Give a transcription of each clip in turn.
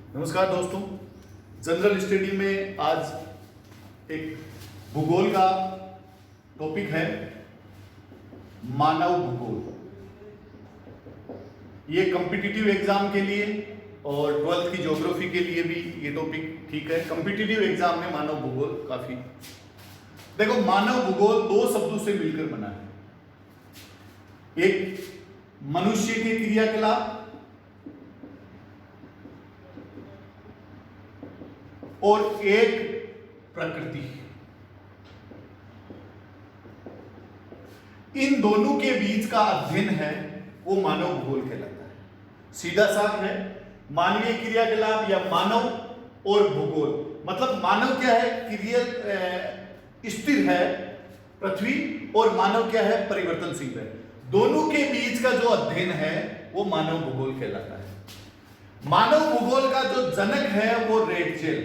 नमस्कार दोस्तों, general study में आज एक भूगोल का टॉपिक है मानव भूगोल। ये कॉम्पिटिटिव एग्जाम के लिए और 12th की ज्योग्राफी के लिए भी ये टॉपिक ठीक है। कॉम्पिटिटिव एग्जाम में मानव भूगोल काफी देखो, मानव भूगोल दो शब्दों से मिलकर बना है। एक मनुष्य के क्रियाकलाप और एक प्रकृति। इन दोनों के बीच का अध्ययन है वो मानव भूगोल कहलाता है। सीधा साफ है, मानवीय क्रियाकलाप या मानव और भूगोल। मतलब मानव क्या है, स्थिर है पृथ्वी, और मानव क्या है, परिवर्तनशील है। दोनों के बीच का जो अध्ययन है वो मानव भूगोल कहलाता है। मानव भूगोल का जो जनक है वो रेडजेल।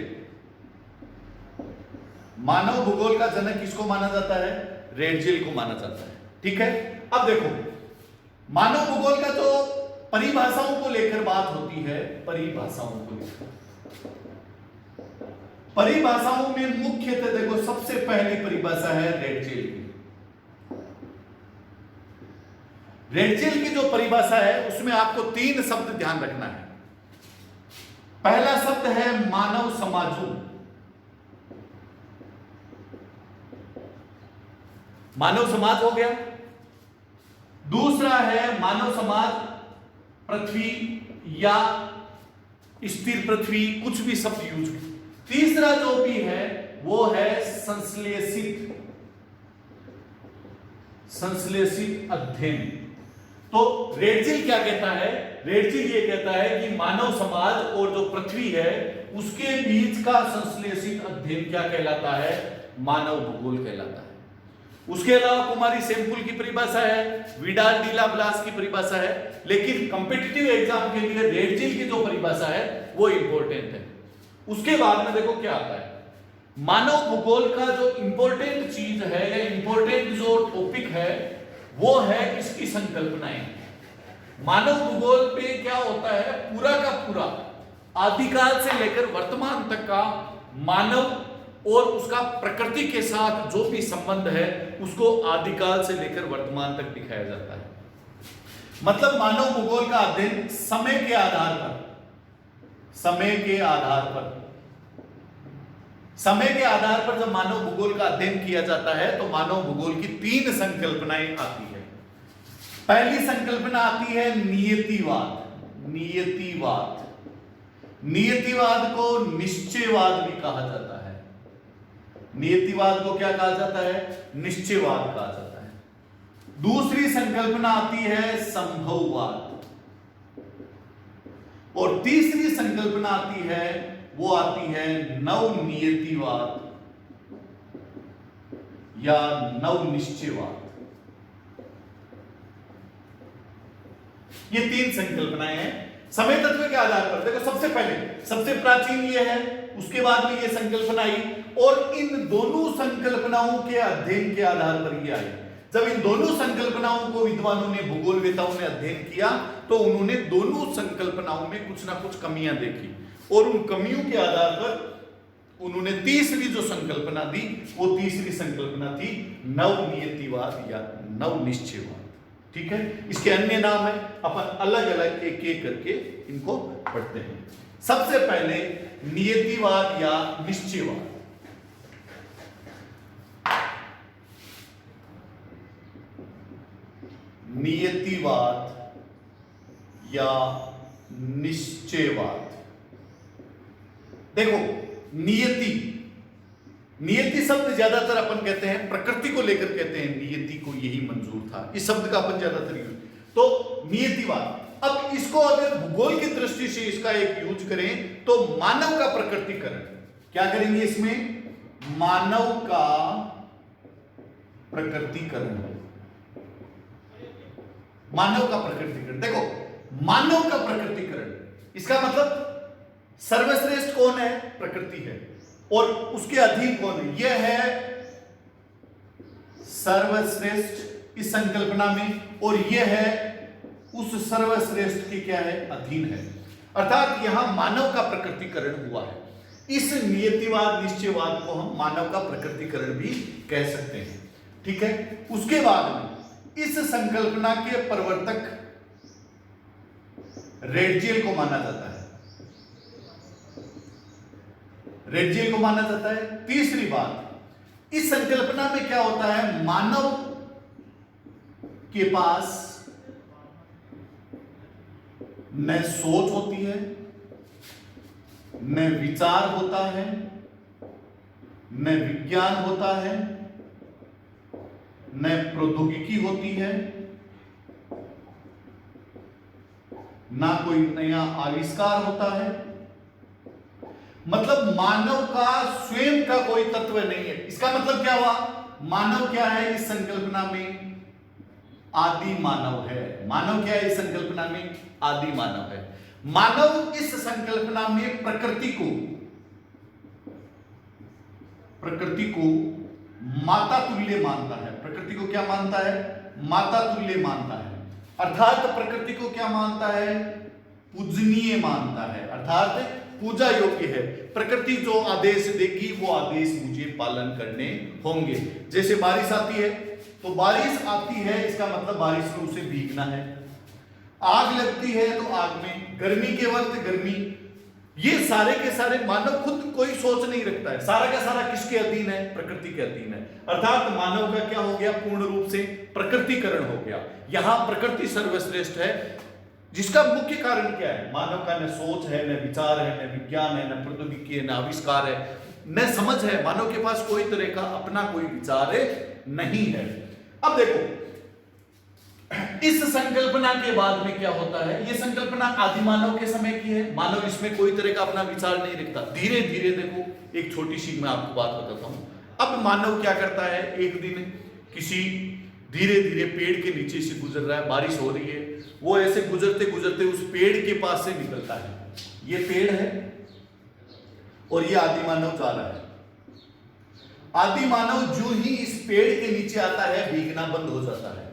मानव भूगोल का जनक किसको माना जाता है? रेडजेल को माना जाता है। ठीक है, अब देखो मानव भूगोल का जो परिभाषाओं को लेकर बात होती है, परिभाषाओं को लेकर, परिभाषाओं में मुख्यतः देखो सबसे पहली परिभाषा है रेडजेल की। रेडजेल की जो परिभाषा है उसमें आपको तीन शब्द ध्यान रखना है। पहला शब्द है मानव समाजों। मानव समाज हो गया। दूसरा है मानव समाज पृथ्वी या स्थिर पृथ्वी, कुछ भी शब्द यूज। तीसरा जो भी है वो है संश्लेषित अध्ययन। तो रेडजेल क्या कहता है? रेडजेल ये कहता है कि मानव समाज और जो पृथ्वी है उसके बीच का संश्लेषित अध्ययन क्या कहलाता है? मानव भूगोल कहलाता है। उसके अलावा कुमारी सैमुअल की परिभाषा है, विडाल डी ब्लास की परिभाषा है, लेकिन कॉम्पिटिटिव एग्जाम के लिए रेडजेल की जो परिभाषा है वो इंपॉर्टेंट है। उसके बाद में देखो क्या आता है, मानव भूगोल का जो इंपॉर्टेंट चीज है या इंपॉर्टेंट जो टॉपिक है वो है इसकी संकल्पनाएं। मानव भूगोल पे क्या होता है, पूरा का पूरा आदिकाल से लेकर वर्तमान तक का मानव और उसका प्रकृति के साथ जो भी संबंध है उसको आदिकाल से लेकर वर्तमान तक दिखाया जाता है। मतलब मानव भूगोल का अध्ययन समय के आधार पर जब मानव भूगोल का अध्ययन किया जाता है तो मानव भूगोल की तीन संकल्पनाएं आती है। पहली संकल्पना आती है नियतिवाद को निश्चयवाद भी कहा जाता है। नियतिवाद को क्या कहा जाता है? निश्चयवाद कहा जाता है। दूसरी संकल्पना आती है संभववाद, और तीसरी संकल्पना आती है वो आती है नवनियतिवाद या नवनिश्चयवाद। ये तीन संकल्पनाएं हैं समय तत्व के आधार पर। देखो सबसे प्राचीन ये है, उसके बाद में ये संकल्पना आई, और इन दोनों संकल्पनाओं के अध्ययन के आधार पर ये आई। जब इन दोनों संकल्पनाओं को विद्वानों ने, भूगोलवेताओं ने अध्ययन किया तो उन्होंने दोनों संकल्पनाओं में कुछ ना कुछ कमियां देखी, और उन कमियों के आधार पर उन्होंने तीसरी जो संकल्पना दी वो तीसरी संकल्पना थी नवनियतिवाद या नवनिश्चयवाद। ठीक है, इसके अन्य नाम है, अपन अलग अलग एक एक करके इनको पढ़ते हैं। सबसे पहले नियतिवाद या निश्चयवाद। नियतिवाद या निश्चयवाद। देखो नियति शब्द ज्यादातर अपन कहते हैं प्रकृति को लेकर कहते हैं, नियति को यही मंजूर था, इस शब्द का अपन ज्यादातर यूज। तो नियतिवाद, अब इसको अगर भूगोल की दृष्टि से इसका एक यूज करें तो मानव का प्रकृतिकरण। क्या करेंगे इसमें? मानव का प्रकृतिकरण। देखो मानव का प्रकृतिकरण, इसका मतलब सर्वश्रेष्ठ कौन है? प्रकृति है, और उसके अधीन कौन है? यह है सर्वश्रेष्ठ इस संकल्पना में, और यह है उस सर्वश्रेष्ठ के क्या है? अधीन है। अर्थात यहां मानव का प्रकृतिकरण हुआ है। इस नियतिवाद निश्चयवाद को हम मानव का प्रकृतिकरण भी कह सकते हैं। ठीक है, उसके बाद में इस संकल्पना के प्रवर्तक रेडजियल को माना जाता है, रेडजियल को माना जाता है। तीसरी बात, इस संकल्पना में क्या होता है, मानव के पास न सोच होती है, न विचार होता है, न विज्ञान होता है, न प्रौद्योगिकी होती है, ना कोई नया आविष्कार होता है। मतलब मानव का स्वयं का कोई तत्व नहीं है। इसका मतलब क्या हुआ, मानव क्या है इस संकल्पना में, आदि मानव है। मानव क्या है इस संकल्पना में, आदि मानव है। मानव इस संकल्पना में प्रकृति को माता तुल्य मानता है। प्रकृति को क्या मानता है, माता तुल्य मानता है। अर्थात प्रकृति को क्या मानता है, पूजनीय मानता है, अर्थात पूजा योग्य है। प्रकृति जो आदेश देगी वो आदेश मुझे पालन करने होंगे। जैसे बारिश आती है तो बारिश आती है, इसका मतलब बारिश में उसे भीगना है। आग लगती है तो आग में, गर्मी के वक्त गर्मी। ये सारे के सारे मानव खुद कोई सोच नहीं रखता है, सारा का सारा किसके अधीन है, प्रकृति के अधीन है। अर्थात मानव का क्या हो गया, पूर्ण रूप से प्रकृतिकरण हो गया। यहां प्रकृति सर्वश्रेष्ठ है, जिसका मुख्य कारण क्या है, मानव का न सोच है, न विचार है, न विज्ञान है, न प्रौद्योगिकी है, न आविष्कार है, न समझ है। मानव के पास कोई तरह का अपना कोई विचार नहीं है। अब देखो, इस संकल्पना के बाद में क्या होता है, यह संकल्पना आदि मानव के समय की है। मानव इसमें कोई तरह का अपना विचार नहीं रखता। धीरे धीरे देखो, एक छोटी सी मैं आपको बात बताता हूं। अब मानव क्या करता है, एक दिन किसी धीरे धीरे पेड़ के नीचे से गुजर रहा है, बारिश हो रही है, वो ऐसे गुजरते गुजरते उस पेड़ के पास से निकलता है। ये पेड़ है और ये आदि मानव जा रहा है। आदि मानव जो ही इस पेड़ के नीचे आता है, भीगना बंद हो जाता है।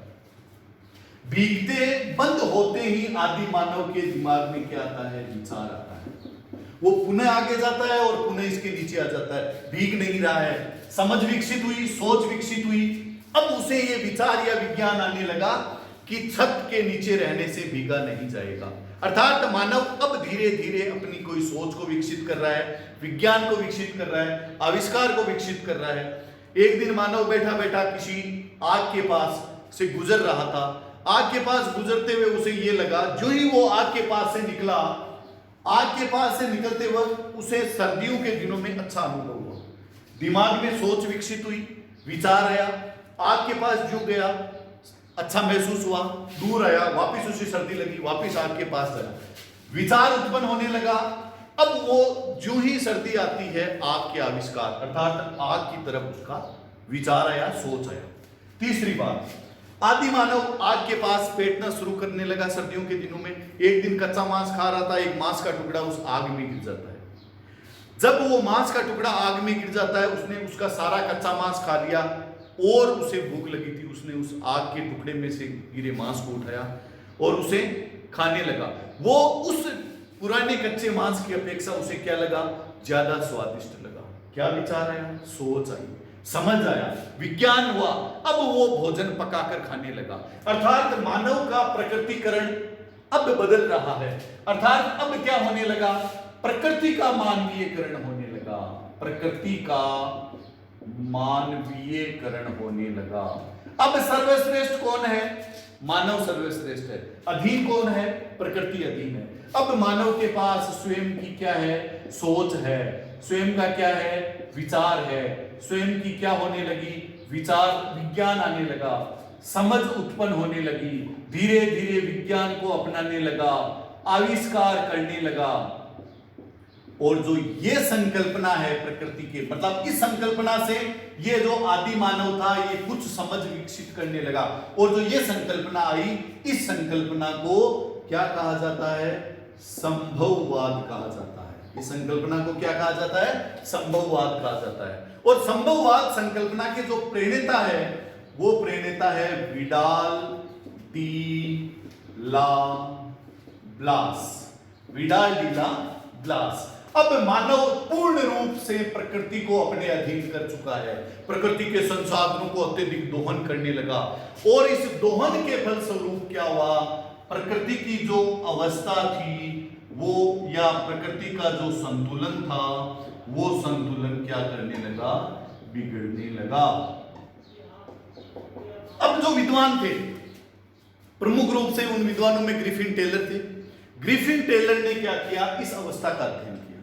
भीगते बंद होते ही आदि मानव के दिमाग में क्या आता है, विचार आता है। वो पुनः आगे जाता है और पुनः इसके नीचे आ जाता है। भीग नहीं रहा है, समझ विकसित हुई, सोच विकसित हुई। अब उसे ये विचार या विज्ञान आने लगा कि छत के नीचे रहने से भीगा नहीं जाएगा। अर्थात मानव अब धीरे धीरे अपनी कोई सोच को विकसित कर रहा है, विज्ञान को विकसित कर रहा है, आविष्कार को विकसित कर रहा है। एक दिन मानव बैठा बैठा किसी आग के पास से गुजर रहा था। आग के पास गुजरते हुए उसे ये लगा, जो ही वो आग के पास से निकला, आग के पास से निकलते वक्त उसे सर्दियों के दिनों में अच्छा अनुभव हुआ। दिमाग में सोच विकसित हुई, विचार आया, आग के पास जो गया अच्छा महसूस हुआ, दूर आया, वापस उसे सर्दी लगी, वापस आग के पास गया, विचार उत्पन्न होने लगा। अब वो जो ही सर्दी आती है, आग के आविष्कार अर्थात आग की तरफ उसका विचार आया, सोच आया। तीसरी बात, आदि मानव आग के पास बैठना शुरू करने लगा सर्दियों के दिनों में। एक दिन कच्चा मांस खा रहा था, एक मांस का टुकड़ा उस आग में गिर जाता है। जब वो मांस का टुकड़ा आग में गिर जाता है, उसने उसका सारा कच्चा मांस खा लिया और उसे भूख लगी थी। उसने उस आग के टुकड़े में से गिरे मांस को उठाया और उसे खाने लगा। वो उस पुराने कच्चे मांस की अपेक्षा उसे क्या लगा, ज्यादा स्वादिष्ट लगा। क्या विचार आया, सोच आई, समझ आया, विज्ञान हुआ। अब वो भोजन पकाकर खाने लगा। अर्थात मानव का प्रकृतिकरण अब बदल रहा है। अर्थात अब क्या होने लगा, प्रकृति का मानवीयकरण होने लगा। प्रकृति का मानवीयकरण होने लगा। अब सर्वश्रेष्ठ कौन है, मानव सर्वश्रेष्ठ है। अधीन कौन है, प्रकृति अधीन है। अब मानव के पास स्वयं की क्या है, सोच है। स्वयं का क्या है, विचार है। स्वयं की क्या होने लगी, विचार, विज्ञान आने लगा, समझ उत्पन्न होने लगी। धीरे धीरे विज्ञान को अपनाने लगा, आविष्कार करने लगा। और जो ये संकल्पना है प्रकृति के, मतलब इस संकल्पना से ये जो आदि मानव था, ये कुछ समझ विकसित करने लगा। और जो ये संकल्पना आई, इस संकल्पना को क्या कहा जाता है, संभववाद कहा जाता है। इस संकल्पना को क्या कहा जाता है, संभववाद कहा जाता है। और संभववाद संकल्पना के जो प्रेरणा है, वो प्रेरणा है Vidal de la Blache. Vidal de la Blache. अब मानव पूर्ण रूप से प्रकृति को अपने अधीन कर चुका है, प्रकृति के संसाधनों को अत्यधिक दोहन करने लगा, और इस दोहन के फलस्वरूप क्या हुआ, प्रकृति की जो अवस्था थी वो, या प्रकृति का जो संतुलन था वो संतुलन क्या करने लगा, बिगड़ने लगा। अब जो विद्वान थे, प्रमुख रूप से उन विद्वानों में ग्रिफिन टेलर थे। ग्रिफिन टेलर ने क्या किया, इस अवस्था का अध्ययन किया,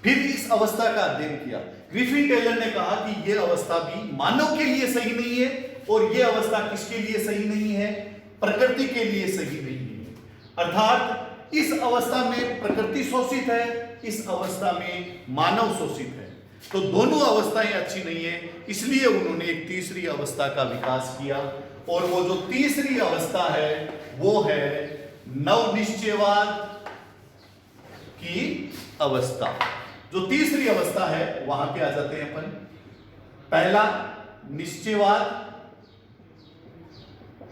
फिर इस अवस्था का अध्ययन किया। ग्रिफिन टेलर ने कहा कि यह अवस्था भी मानव के लिए सही नहीं है, और यह अवस्था किसके लिए सही नहीं है, प्रकृति के लिए सही नहीं है। अर्थात इस अवस्था में प्रकृति शोषित है, इस अवस्था में मानव शोषित है, तो दोनों अवस्थाएं अच्छी नहीं है। इसलिए उन्होंने एक तीसरी अवस्था का विकास किया, और वो जो तीसरी अवस्था है वो है नवनिश्चयवाद की अवस्था। जो तीसरी अवस्था है वहां पे आ जाते हैं अपन। पहला निश्चयवाद,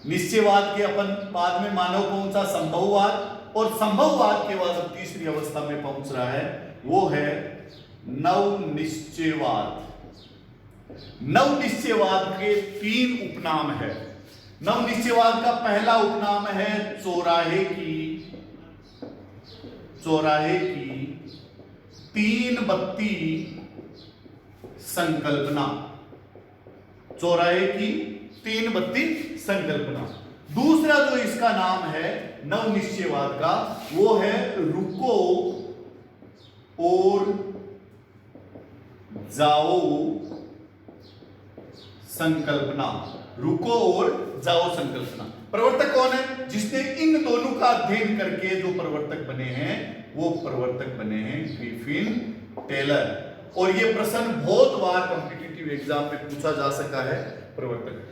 निश्चयवाद के अपन बाद में मानव पहुंचा संभववाद, और संभववाद के बाद अब तीसरी अवस्था में पहुंच रहा है वो है नवनिश्चयवाद। नवनिश्चयवाद के 3 उपनाम है। नवनिश्चयवाद का पहला उपनाम है चौराहे की 3 बत्ती संकल्पना। चौराहे की 3 बत्ती संकल्पना। दूसरा जो इसका नाम है नवनिश्चयवाद का वो है रुको और जाओ संकल्पना। रुको और जाओ संकल्पना। प्रवर्तक कौन है, जिसने इन दोनों का अध्ययन करके जो प्रवर्तक बने हैं वो प्रवर्तक बने हैं ग्रिफिन टेलर। और ये प्रश्न बहुत बार कॉम्पिटिटिव एग्जाम में पूछा जा सका है। प्रवर्तक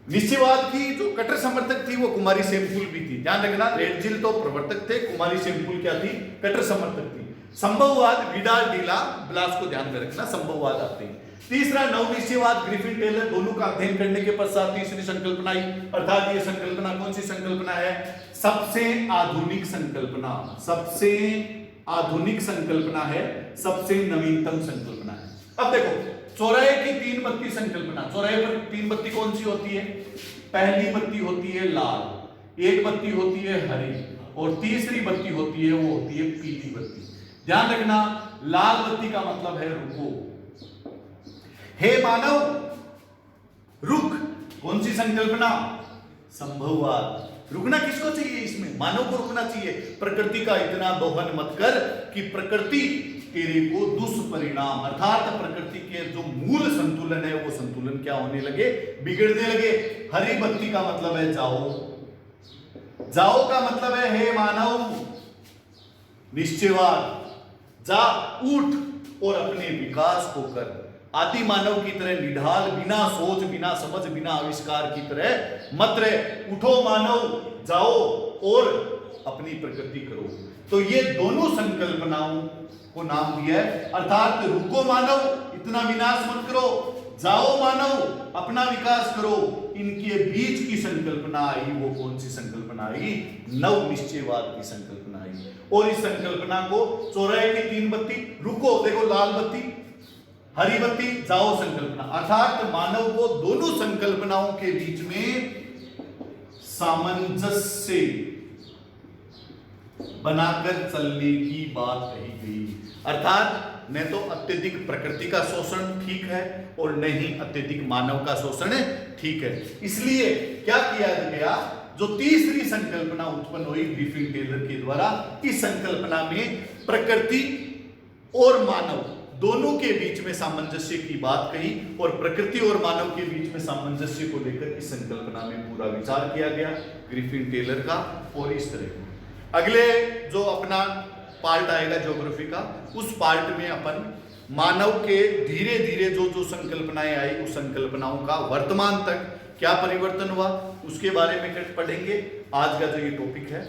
निश्चयवाद की जो कट्टर समर्थक थी वो कुमारी सेमफुल भी थी, ध्यान रखना। रेडजिल तो प्रवर्तक थे, कुमारी सेमफुल क्या थी, कट्टर समर्थक थी। संभववाद विडाल डीला ब्लास को ध्यान में रखना, संभववाद आते हैं। तीसरा नवनिश्चयवाद ग्रिफिन टेलर, दोनों का अध्ययन करने के पश्चात तीसरी संकल्पना आई। अर्थात ये संकल्पना कौन सी संकल्पना है, सबसे आधुनिक संकल्पना। सबसे आधुनिक संकल्पना है, सबसे नवीनतम संकल्पना है। अब देखो चौराहे की 3 बत्ती संकल्पना। चौराहे पर 3 बत्ती कौन सी होती है, पहली बत्ती होती है लाल, एक बत्ती होती है हरी, और तीसरी बत्ती होती है वो होती है पीली बत्ती। ध्यान रखना, लाल बत्ती का मतलब है रुको, हे मानव रुक। कौन सी संकल्पना, संभववाद। रुकना किसको चाहिए इसमें, मानव को रुकना चाहिए। प्रकृति का इतना दोहन मत कर कि प्रकृति तेरे को दुष्परिणाम, अर्थात प्रकृति के जो मूल संतुलन है वो संतुलन क्या होने लगे, बिगड़ने लगे। हरी बत्ती का मतलब है जाओ, जाओ का मतलब है हे मानव निश्चयवाद, जा उठ और अपने विकास को कर। आदि मानव की तरह निढाल, बिना सोच, बिना समझ, बिना आविष्कार की तरह मत रहे। उठो मानव, जाओ और अपनी प्रकृति करो। तो ये दोनों संकल्पनाओं को नाम दिया है। अर्थात रुको मानव, इतना विनाश मत करो, जाओ मानव, अपना विकास करो। इनके बीच की संकल्पना आई, वो कौन सी संकल्पना आई, नव निश्चयवाद की संकल्पना आई। और इस संकल्पना को चौराहे की 3 बत्ती, रुको देखो लाल बत्ती, हरी बत्ती, जाओ संकल्पना। अर्थात मानव को दोनों संकल्पनाओं के बीच में सामंजस्य बनाकर चलने की बात कही गई। अर्थात न तो अत्यधिक प्रकृति का शोषण ठीक है और न ही अत्यधिक मानव का शोषण ठीक है। इसलिए क्या किया गया, जो तीसरी संकल्पना उत्पन्न हुई ग्रिफिन टेलर के द्वारा, इस संकल्पना में प्रकृति और मानव दोनों के बीच में सामंजस्य की बात कही और प्रकृति और मानव के बीच में सामंजस्य को लेकर इस संकल्पना में पूरा विचार किया गया ग्रिफिन टेलर का। और इस तरह अगले जो अपना पार्ट आएगा ज्योग्राफी का, उस पार्ट में अपन मानव के धीरे धीरे जो जो संकल्पनाएं आई उस संकल्पनाओं का वर्तमान तक क्या परिवर्तन हुआ उसके बारे में पढ़ेंगे। आज का जो ये टॉपिक है